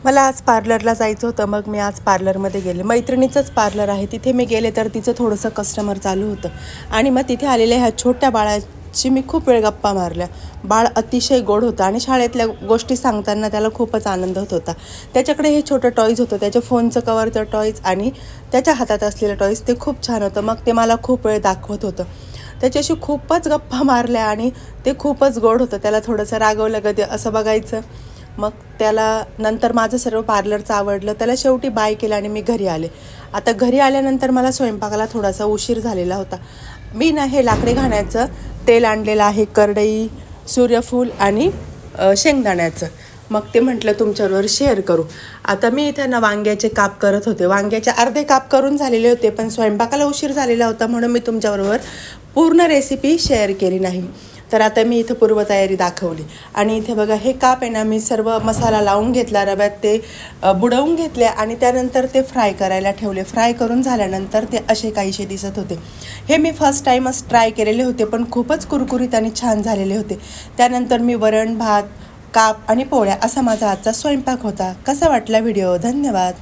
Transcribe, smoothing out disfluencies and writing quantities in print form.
मला आज पार्लरला जायचं होतं, मग मी आज पार्लरमध्ये गेले. मैत्रिणीचंच पार्लर आहे. तिथे मी गेले तर तिचं थोडंसं कस्टमर चालू होतं आणि मग तिथे आलेल्या ह्या छोट्या बाळाची मी खूप वेळ गप्पा मारल्या. बाळ अतिशय गोड होतं आणि शाळेतल्या गोष्टी सांगताना त्याला खूपच आनंद होत होता. त्याच्याकडे हे छोटं टॉईज होतं, त्याच्या फोनचं कवरचं टॉईज आणि त्याच्या हातात असलेलं टॉईज ते खूप छान होतं. मग ते मला खूप वेळ दाखवत होतं. त्याच्याशी खूपच गप्पा मारल्या आणि ते खूपच गोड होतं. त्याला थोडंसं रागवलं कधी असं बघायचं. मग त्याला नंतर माझं सर्व पार्लरचं आवडलं. त्याला शेवटी बाय केलं आणि मी घरी आले. आता घरी आल्यानंतर मला स्वयंपाकाला थोडासा उशीर झालेला होता. मी ना हे लाकडी घाण्याचं तेल आणलेलं आहे, करडई, सूर्यफूल आणि शेंगदाण्याचं. मग ते म्हटलं तुमच्याबरोबर शेअर करू. आता मी इथं ना वांग्याचे काप करत होते. वांग्याचे अर्धे काप करून झालेले होते, पण स्वयंपाकाला उशीर झालेला होता म्हणून मी तुमच्याबरोबर पूर्ण रेसिपी शेअर केली नाही. तर आता मी इथं पूर्वतयारी दाखवली आणि इथे बघा हे काप आहे ना, मी सर्व मसाला लावून घेतला, रव्यात ते बुडवून घेतले आणि त्यानंतर ते फ्राय करायला ठेवले. फ्राय करून झाल्यानंतर ते असे काहीसे दिसत होते. हे मी फर्स्ट टाईमच ट्राय केलेले होते, पण खूपच कुरकुरीत आणि छान झालेले होते. त्यानंतर मी वरण, भात, काप आणि पोळ्या असा माझा आजचा स्वयंपाक होता. कसा वाटला व्हिडिओ? धन्यवाद.